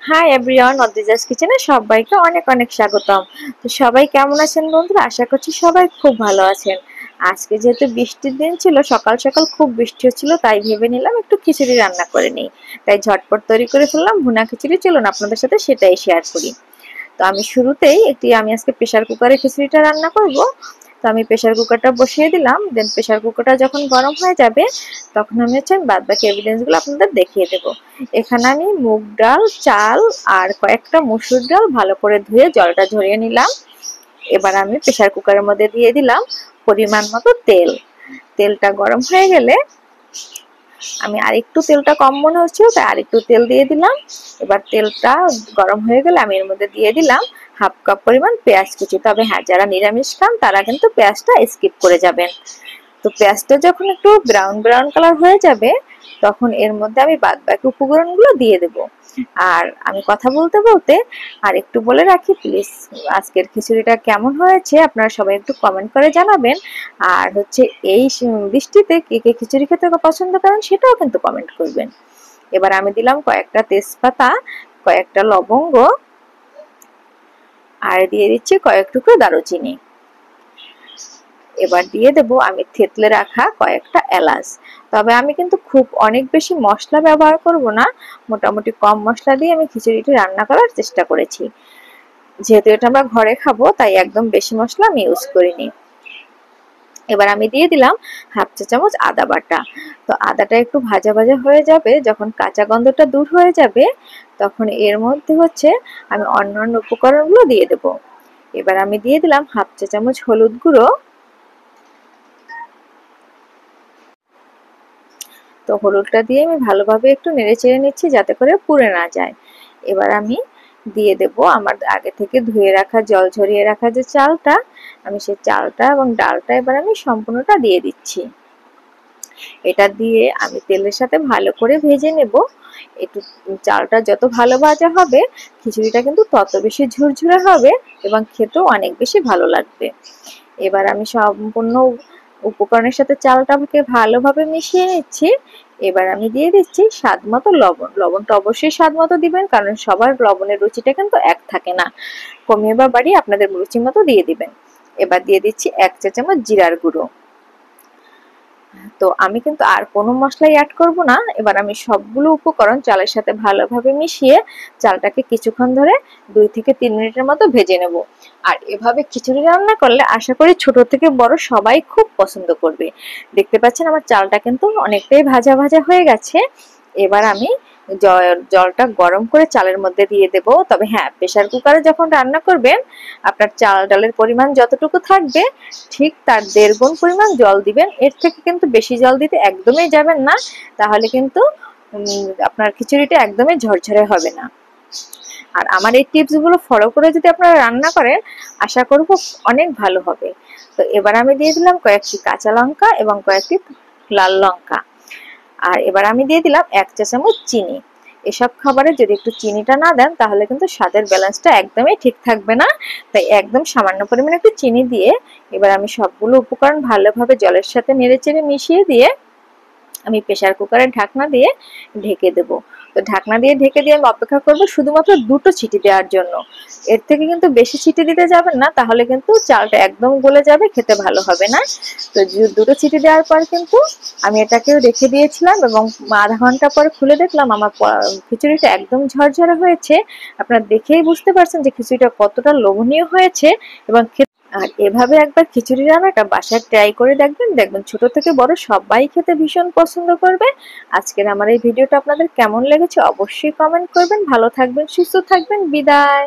Hi everyone, অদ্রিজাস কিচেনে সবাইকে অনেক অনেক স্বাগতম। তো সবাই কেমন আছেন বন্ধুরা? আশা করছি সবাই খুব ভালো আছেন। আজকে যেহেতু বৃষ্টির দিন ছিল, সকাল সকাল খুব বৃষ্টি হচ্ছিল, তাই ভেবে নিলাম একটু খিচুড়ি রান্না করে নিই। তাই ঝটপট তৈরি করে ফেললাম ভুনা খিচুড়ি। চলুন আপনাদের সাথে সেটাই শেয়ার করি। তো আমি শুরুতেই আমি আজকে প্রেসার কুকারে খিচুড়িটা রান্না করব। তো আমি প্রেসার কুকারটা বসিয়ে দিলাম। দেন প্রেসার কুকারটা যখন গরম হয়ে যাবে তখন আমি বাদ বাকি এভিডেন্সগুলো আপনাদের দেখিয়ে দেব। এখানে আমি মুগ ডাল, চাল আর কয়েকটা মসুর ডাল ভালো করে ধুয়ে জলটা ঝরিয়ে নিলাম। এবার আমি প্রেসার কুকারের মধ্যে দিয়ে দিলাম পরিমাণ মতো তেল। তেলটা গরম হয়ে গেলে আমি আরেকটু তেলটা কম মনে হচ্ছিল, তাই আরেকটু তেল দিয়ে দিলাম। এবার তেলটা গরম হয়ে গেলে আমি এর মধ্যে দিয়ে দিলাম হাফ কাপ পরিমাণ পেঁয়াজ কুচি। তবে হ্যাঁ, যারা নিরামিষ খান তারা কিন্তু পেঁয়াজটা স্কিপ করে যাবেন। তো পেঁয়াজটা যখন একটু ব্রাউন ব্রাউন কালার হয়ে যাবে তখন এর মধ্যে আমি বাদ বাকি উপকরণগুলো দিয়ে দেব। আর আমি কথা বলতে বলতে আর একটু বলে রাখি, প্লিজ আজকের খিচুড়িটা কেমন হয়েছে আপনারা সবাই একটু কমেন্ট করে জানাবেন। আর এই বৃষ্টিতে কে কে খিচুড়ি খেতে পছন্দ করেন সেটাও কিন্তু কমেন্ট করবেন। এবার আমি দিলাম কয়েকটা তেজপাতা, কয়েকটা লবঙ্গ, আর দিয়ে দিচ্ছি কয়েক টুকরো দারুচিনি। এবার দিয়ে দেব আমি থেতলে রাখা কয়েকটা এলাচ। তবে আমি কিন্তু খুব অনেক বেশি মশলা ব্যবহার করব না, মোটামুটি কম মশলা দিয়ে আমি খিচুড়িটি রান্না করার চেষ্টা করেছি। যেহেতু এটা আমরা ঘরে খাবো তাই একদম বেশি মশলা আমি ইউজ করিনি। এবার আমি দিয়ে দিলাম হাফ চা চামচ আদা বাটা। তো আদাটা একটু ভাজা ভাজা হয়ে যাবে, যখন কাঁচা গন্ধটা দূর হয়ে যাবে তখন এর মধ্যে আমি অন্যান্য উপকরণগুলো দিয়ে দেব। এবার আমি দিয়ে দিলাম হাফ চা চামচ হলুদ গুঁড়ো। তো হলুদটা দিয়ে আমি ভালোভাবে একটু নেড়ে চেড়ে নিচ্ছি যাতে করে পুড়ে না যায়। এবার আমি দিয়ে দেব আমার আগে থেকে ধুয়ে রাখা, জল ঝরিয়ে রাখা যে চালটা, আমি সেই চালটা এবং ডালটা এবার আমি সম্পূর্ণটা দিয়ে দিচ্ছি। এটা দিয়ে আমি তেলের সাথে ভালো করে ভেজে নেব। একটু চালটা যত ভালো ভাজা হবে খিচুড়িটা কিন্তু তত বেশি ঝুরঝুরে হবে এবং খেতেও অনেক বেশি ভালো লাগবে। এবার আমি সম্পূর্ণ উপকরণের সাথে চালটাকে ভালোভাবে মিশিয়ে নিচ্ছি। এবার আমি দিয়ে দিচ্ছি স্বাদ মতো লবণ। লবণটা অবশ্যই স্বাদ মতো দিবেন, কারণ সবার লবণের রুচিটা কিন্তু এক থাকে না, কমিয়ে বা বাড়িয়ে আপনাদের রুচি মতো দিয়ে দিবেন। এবার দিয়ে দিচ্ছি 1 চা চামচ জিরার গুঁড়ো। তো আমি কিন্তু আর কোনো মশলাই অ্যাড করব না। এবার আমি সবগুলো উপকরণ চালের সাথে ভালোভাবে মিশিয়ে চালটাকে কিছুক্ষণ ধরে 2 থেকে 3 মিনিটের মতো ভেজে নেব। আর এভাবে খিচুড়ি রান্না করলে আশা করি ছোট থেকে বড় সবাই খুব পছন্দ করবে। দেখতে পাচ্ছেন আমার চালটা কিন্তু অনেকটাই ভাজা ভাজা হয়ে গেছে। এবার আমি জলটা গরম করে চালের মধ্যে দিয়ে দেব। তবে হ্যাঁ, প্রেসার কুকারে যখন রান্না করবেন আপনার চাল ডালের পরিমাণ যতটুকু থাকবে ঠিক তার 1.5 গুণ পরিমাণ জল দিবেন। এর থেকে কিন্তু বেশি জল দিতে একদমই যাবেন না, তাহলে কিন্তু আপনার খিচুড়িটা একদমই ঝরঝরে হবে না। আর আমার এই টিপসগুলো ফলো করে যদি আপনারা রান্না করেন আশা করব অনেক ভালো হবে। তো এবার আমি দিয়ে দিলাম কয়েকটি কাঁচা লঙ্কা এবং কয়েকটি লাল লঙ্কা। আর এবার আমি দিয়ে দিলাম 1 চা চামচ চিনি। এসব খাবারে যদি একটু চিনিটা না দেন তাহলে কিন্তু স্বাদের ব্যালেন্সটা একদমই ঠিক থাকবে না। তাই একদম সামান্য পরিমাণে একটু চিনি দিয়ে এবার আমি সবগুলো উপকরণ ভালোভাবে জলের সাথে নেড়েচেড়ে মিশিয়ে দিয়ে আমি প্রেসার কুকারের ঢাকনা দিয়ে ঢেকে দেব। তো ঢাকনা দিয়ে ঢেকে দিয়ে আমি অপেক্ষা করব শুধুমাত্র 2টো সিটি দেওয়ার জন্য। এর থেকে কিন্তু বেশি সিটি দিতে যাবেন না, তাহলে কিন্তু চালটা একদম গলে যাবে, খেতে ভালো হবে না। তো 2টো সিটি দেওয়ার পর কিন্তু আমি এটাকেও রেখে দিয়েছিলাম এবং আধা ঘন্টা পরে খুলে দেখলাম আমার খিচুড়িটা একদম ঝরঝরে হয়েছে। আপনারা দেখেই বুঝতে পারছেন যে খিচুড়িটা কতটা লোভনীয় হয়েছে। এবং আর এভাবে একবার খিচুড়ি রান্নাটা বাসায় ট্রাই করে দেখবেন, দেখবেন ছোট থেকে বড় সবাই খেতে ভীষণ পছন্দ করবে। আজকের আমার এই ভিডিওটা আপনাদের কেমন লেগেছে অবশ্যই কমেন্ট করবেন। ভালো থাকবেন, সুস্থ থাকবেন, বিদায়।